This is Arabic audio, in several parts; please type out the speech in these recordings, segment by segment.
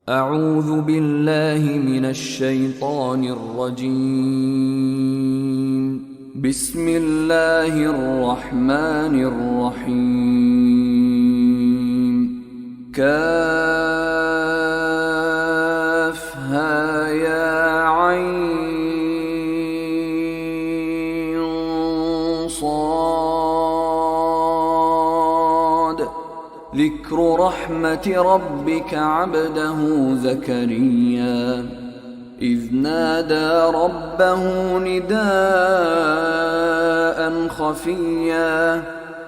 أعوذ بالله من الشيطان الرجيم. بسم الله الرحمن الرحيم. كافها يا عين صاد. ذكر رحمة ربك عبده زكريا إذ نادى ربه نداء خفيا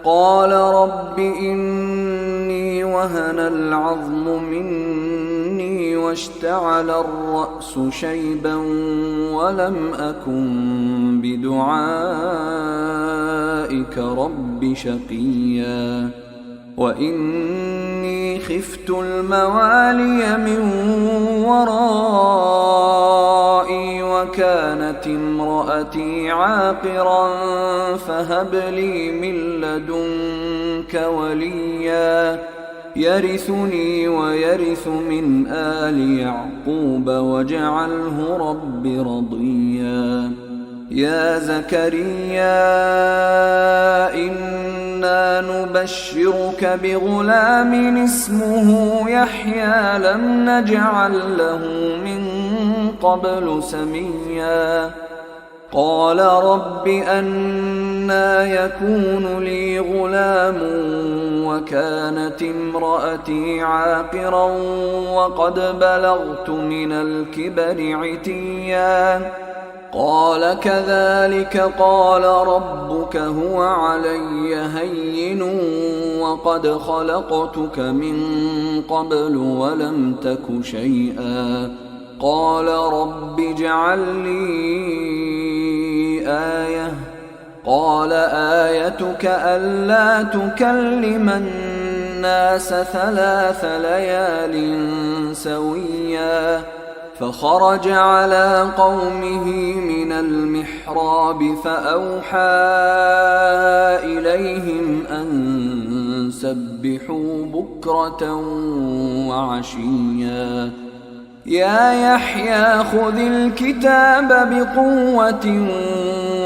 قال رب إني وهن العظم مني واشتعل الرأس شيبا ولم أكن بدعائك رب شقيا وإني خفت الموالي من ورائي وكانت امرأتي عاقرا فهب لي من لدنك وليا يرثني ويرث من آل يعقوب واجعله رب رضيا. يا زكريا إنا نبشرك بغلام اسمه يحيى لم نجعل له من قبل سميا قال رب أنى يكون لي غلام وكانت امرأتي عاقرا وقد بلغت من الكبر عتيا قال كذلك قال ربك هو علي هين وقد خلقتك من قبل ولم تك شيئا قال رب اجعل لي آية قال آيتك ألا تكلم الناس 3 ليال سويا فخرج على قومه من المحراب فأوحى إليهم أن سبحوا بكرة وعشيا يا يحيى خذ الكتاب بقوة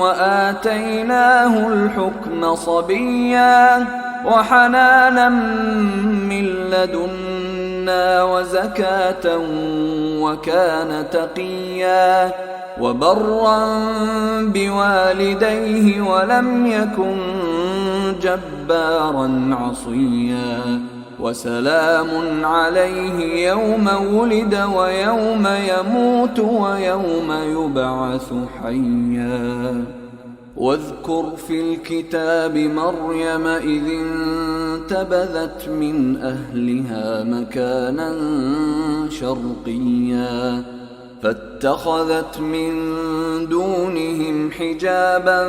وآتيناه الحكم صبيا وحنانا من لدنا وزكاة وكان تقيا وبرا بوالديه ولم يكن جبارا عصيا وسلام عليه يوم ولد ويوم يموت ويوم يبعث حيا. واذكر في الكتاب مريم إذ انتبذت من أهلها مكانا شرقيا فاتخذت من دونهم حجابا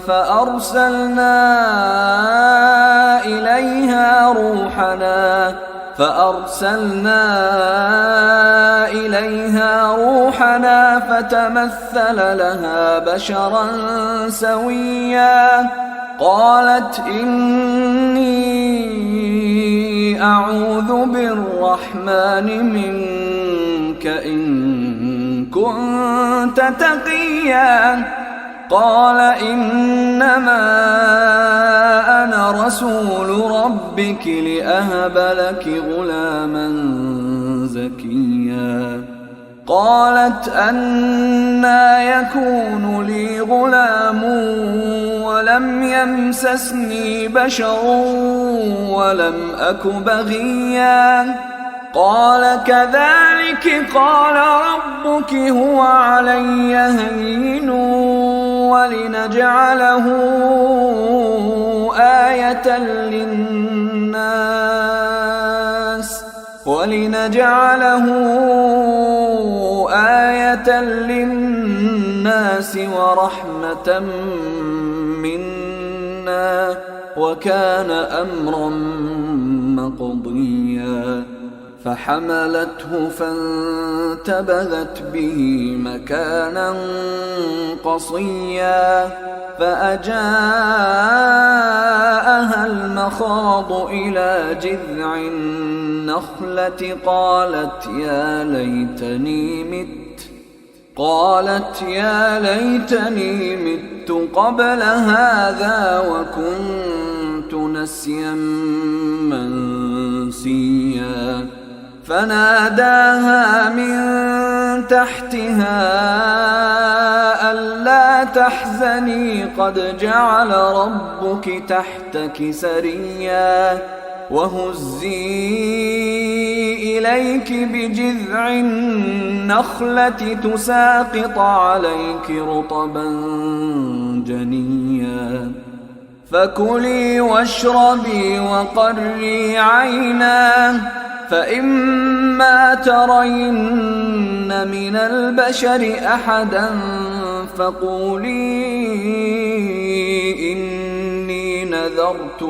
فأرسلنا إليها روحنا فتمثل لها بشرا سويا قالت إني أعوذ بالرحمن منك إن كنت تقيا قال إنما أنا رسول ربك لأهب لك غلاما زكيا قالت أنى يكون لي غلام ولم يمسسني بشر ولم أك بغيا قال كذلك قال ربك هو علي هين ولنجعله آية للناس ورحمة منا وكان أمرا مقضيا فحملته فانتبذت به مكانا قصيا فأجاءها المخاض إلى جذع النخلة قالت يا ليتني مت قبل هذا وكنت نسيا منسيا. فناداها من تحتها ألا تحزني قد جعل ربك تحتك سريا وهزي إليك بجذع النخلة تساقط عليك رطبا جنيا. فكلي واشربي وقري عينا فإما ترين من البشر أحدا فقولي إني نذرت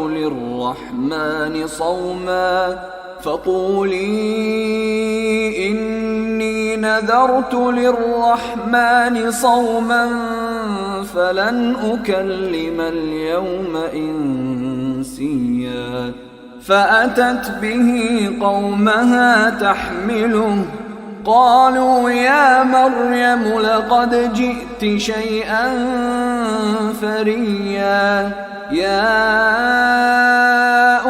للرحمن صوما فلن أكلم اليوم إنسيا. فأتت به قومها تحمله قالوا يا مريم لقد جئت شيئا فريا. يا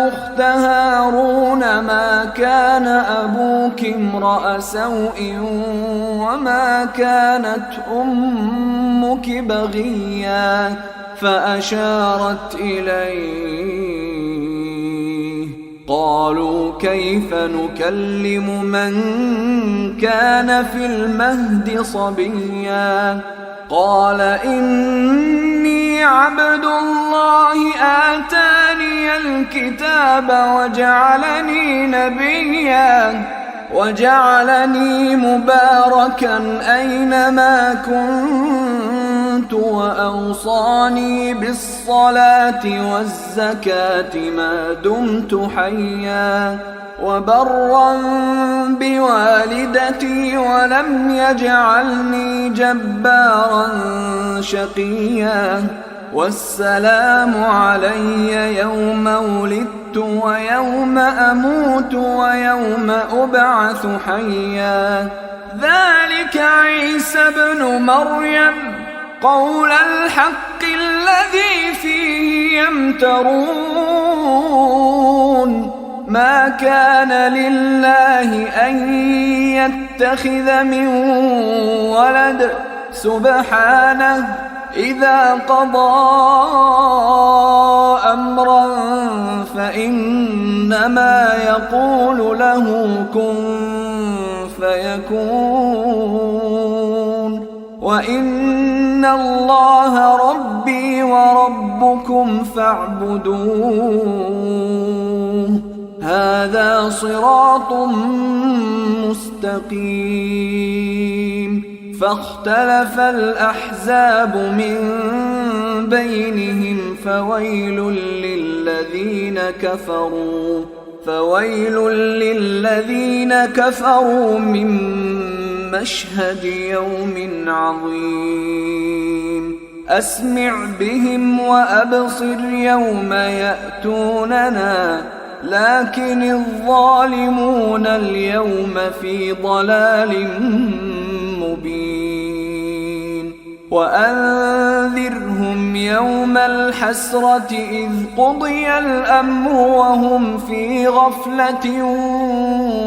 أخت هارون ما كان أبوك امرأ سوء وما كانت أمك بغيا. فأشارت إليه قالوا كيف نكلم من كان في المهد صبيا. قال إني عبد الله آتاني الكتاب وجعلني نبيا وجعلني مباركا أينما كنت وأوصاني بالصلاة والزكاة ما دمت حيا وبرا بوالدتي ولم يجعلني جبارا شقيا. والسلام علي يوم ولدت ويوم أموت ويوم أبعث حيا. ذلك عيسى ابن مريم قول الحق الذي فيه يمترون. ما كان لله أن يتخذ من ولد سبحانه إذا قضى أمرا فإنما يقول له كن فيكون. وإن الله ربي وربكم فاعبدوه هذا صراط مستقيم. فاختلف الأحزاب من بينهم فويل للذين كفروا من مشهد يوم عظيم. أسمع بهم وأبصر يوم يأتوننا لكن الظالمون اليوم في ضلال مبين. وأنذرهم يوم الحسرة إذ قضي الأمر وهم في غفلة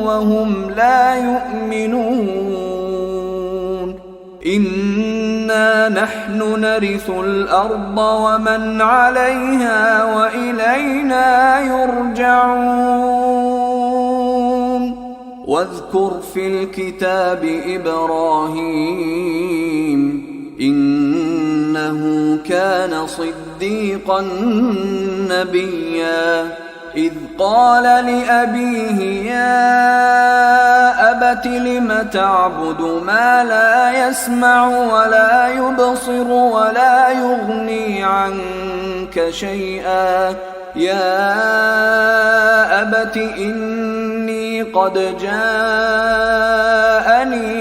وهم لا يؤمنون. إنا نحن نرث الأرض ومن عليها وإلينا يرجعون. واذكر في الكتاب إبراهيم إنه كان صديقا نبيا. إذ قال لأبيه يا أبت لم تعبد ما لا يسمع ولا يبصر ولا يغني عنك شيئا. يا أبت إني قد جاءني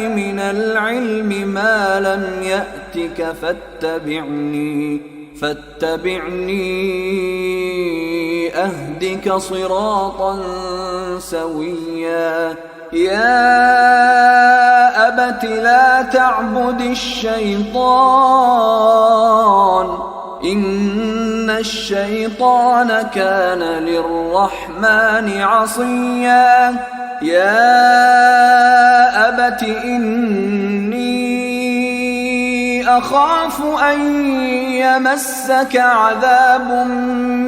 من العلم ما لم يأتك فاتبعني أهدك صراطا سويا يا أبت لا تعبد الشيطان إن الشيطان كان للرحمن عصيا يا أبت إني أخاف أن يمسك عذاب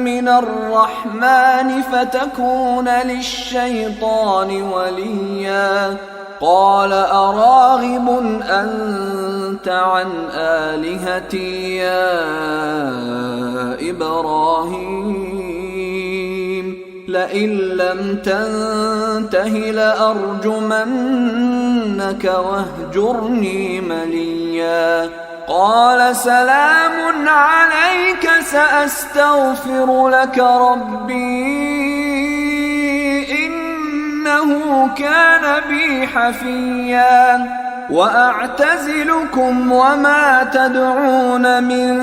من الرحمن فتكون للشيطان وليا قال أراغب أنت عن آلهتي يا إبراهيم لئن لم تنته لأرجمنك واهجرني مليا قال سلام عليك سأستغفر لك ربي إنه كان بي حفيا وأعتزلكم وما تدعون من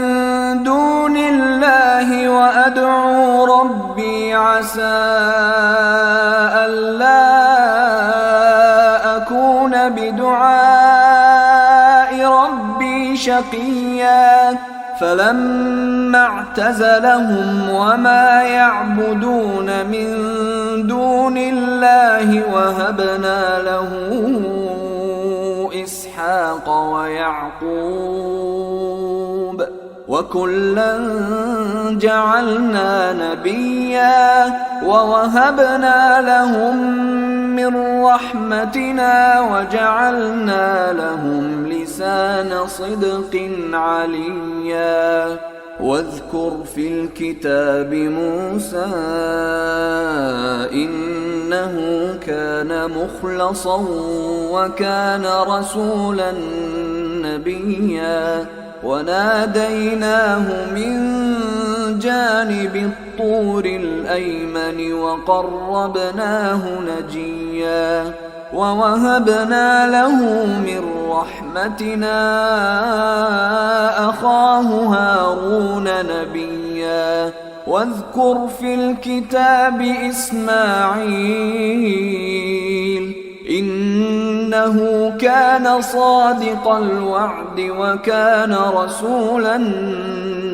دون الله وأدعو ربي عسى ألا أكون بدعاء ربي شقيا فلما اعتزلهم وما يعبدون من دون الله وهبنا له إسحاق ويعقوب وكلا جعلنا نبيا ووهبنا لهم من رحمتنا وجعلنا لهم لسان صدق عليا واذكر في الكتاب موسى إنه كان مخلصا وكان رسولا نبيا وناديناه من جانب الطور الأيمن وقربناه نجيا ووهبنا له من رحمتنا أخاه هارون نبيا واذكر في الكتاب إسماعيل إنه كان صادق الوعد وكان رسولا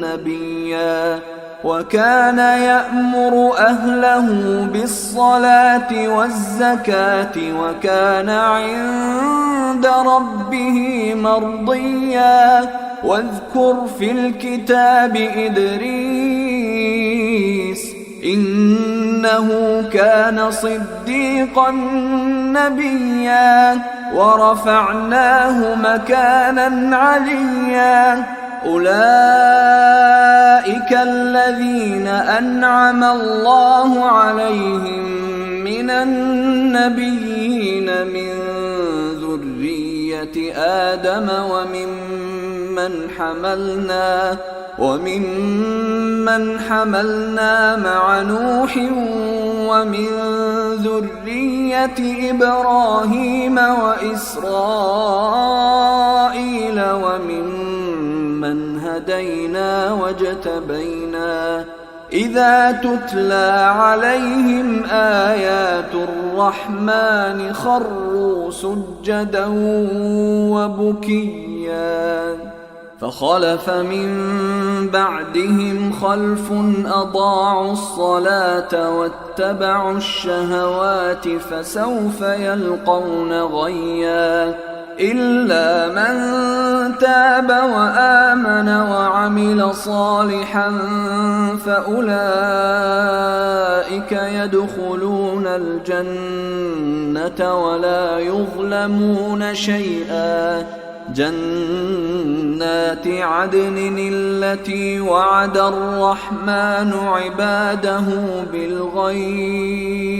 نبيا وكان يأمر أهله بالصلاة والزكاة وكان عند ربه مرضيا واذكر في الكتاب إدريس إنه كان صديقا نبيا ورفعناه مكانا عليا أولئك الذين أنعم الله عليهم من النبيين من ذرية آدم وممن حملنا مع نوح ومن ذرية إبراهيم وإسرائيل وممن هدينا واجتبينا إذا تتلى عليهم آيات الرحمن خروا سجدا وبكيا فخلف من بعدهم خلف أضاعوا الصلاة واتبعوا الشهوات فسوف يلقون غيا إلا من تاب وآمن وعمل صالحا فأولئك يدخلون الجنة ولا يظلمون شيئا جنات عدن التي وعد الرحمن عباده بالغيب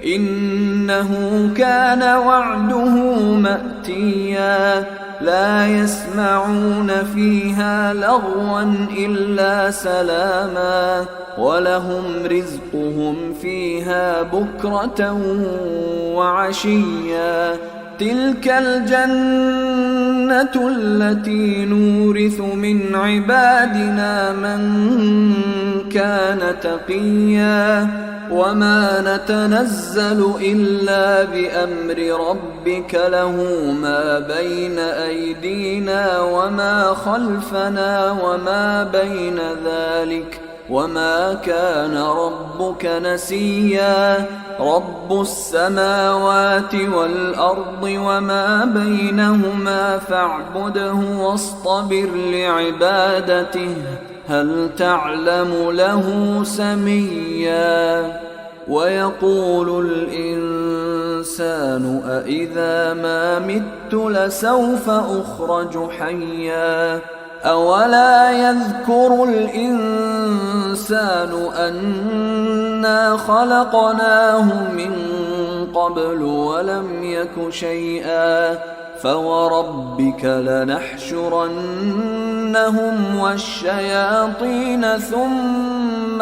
إنه كان وعده مأتيا لا يسمعون فيها لغوا إلا سلاما ولهم رزقهم فيها بكرة وعشيا تلك الجنة التي نورث من عبادنا من كان تقيا وما نتنزل إلا بأمر ربك له ما بين أيدينا وما خلفنا وما بين ذلك وما كان ربك نسيا رب السماوات والأرض وما بينهما فاعبده واصطبر لعبادته هل تعلم له سميا ويقول الإنسان أإذا ما مت لسوف أخرج حيا أولا يذكر الإنسان أنا خلقناه من قبل ولم يك شيئا فوربك لنحشرنهم والشياطين ثم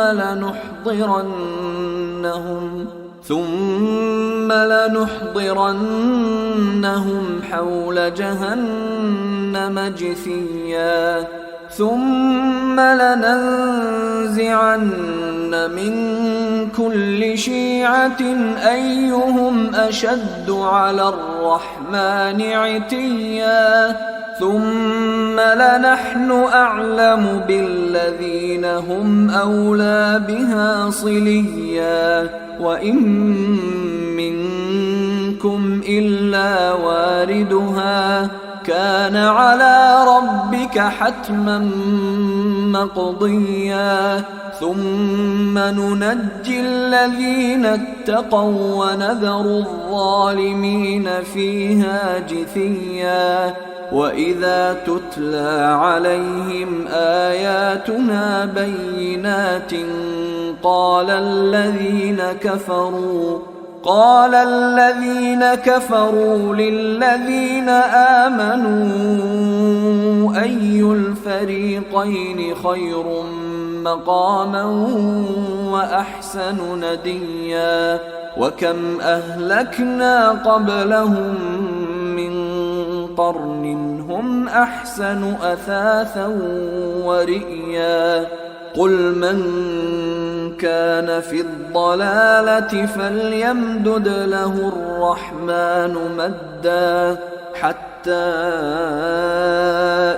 لنحضرنهم حول جهنم جثيا ثم لننزعن من كل شيعة أيهم أشد على الرحمن عتيا ثم لنحن أعلم بالذين هم أولى بها صليا وإن منكم إلا واردها كان على ربك حتما مقضيا ثم ننجي الذين اتقوا ونذر الظالمين فيها جثيا وإذا تتلى عليهم آياتنا بينات قال الذين كفروا للذين آمنوا أي الفريقين خير مقاما وأحسن نديا وكم أهلكنا قبلهم من قرن هم أحسن أثاثا ورئيا قل من كان في الضلالة فليمدد له الرحمن مدا حتى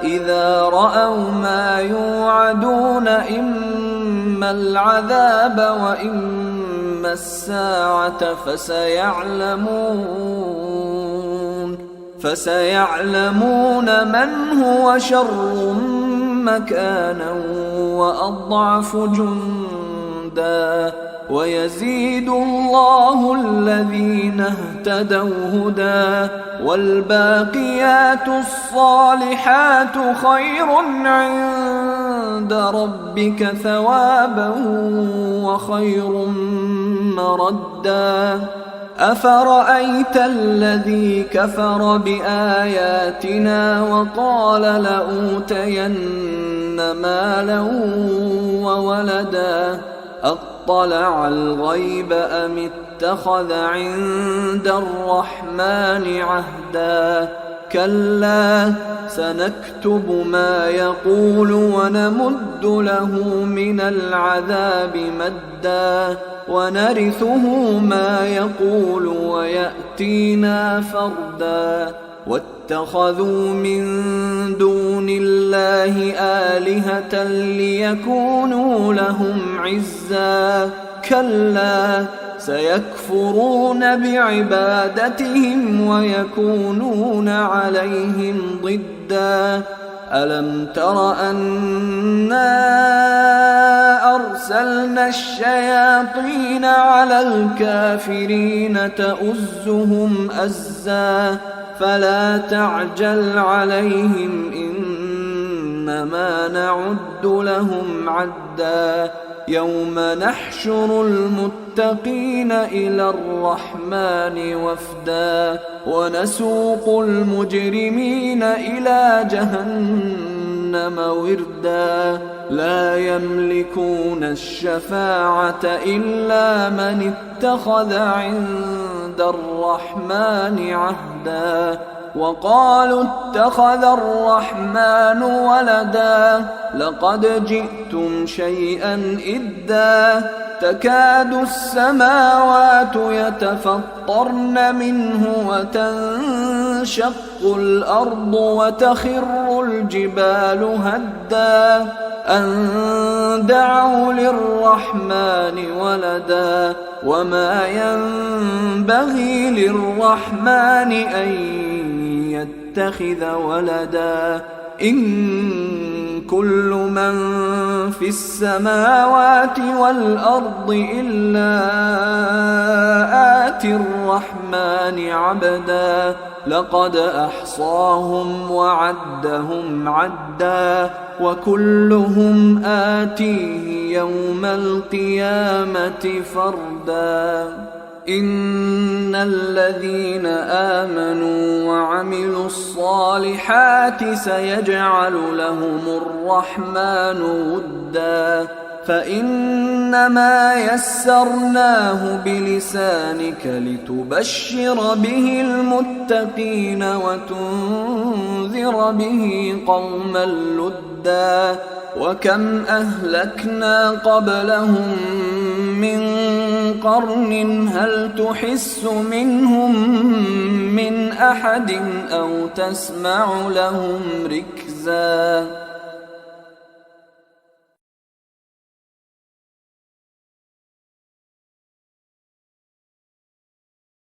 إذا رأوا ما يوعدون إما العذاب وإما الساعة فسيعلمون من هو شر مكانا وأضعف جندا ويزيد الله الذين اهتدوا هدى والباقيات الصالحات خير عند ربك ثوابا وخير مردا أفرأيت الذي كفر بآياتنا وقال لأوتين مالا وولدا أطلع الغيب أم اتخذ عند الرحمن عهدا كلا سنكتب ما يقول ونمد له من العذاب مدا ونرثه ما يقول ويأتينا فردا واتخذوا من دون الله آلهة ليكونوا لهم عزا كلا سيكفرون بعبادتهم ويكونون عليهم ضدا ألم تر أنا أرسلنا الشياطين على الكافرين تؤزهم أزا فلا تعجل عليهم إنما نعد لهم عدا يوم نحشر المتقين إلى الرحمن وفدا ونسوق المجرمين إلى جهنم وردا لا يملكون الشفاعة إلا من اتخذ عند الرحمن عهدا وقالوا اتخذ الرحمن ولدا لقد جئتم شيئا إدا تكاد السماوات يتفطرن منه وتنشق الأرض وتخر الجبال هدا أن دعوا للرحمن ولدا وما ينبغي للرحمن أن يتخذ ولدا إن كل من في السماوات والأرض إلا آتي الرحمن عبدا لقد أحصاهم وعدهم عدا وكلهم آتيه يوم القيامة فردا إن الذين آمنوا وعملوا الصالحات سيجعل لهم الرحمن ودا فإنما يسرناه بلسانك لتبشر به المتقين وتنذر به قوما لدا وكم أهلكنا قبلهم من قرن هل تحس منهم من أحد أو تسمع لهم ركزا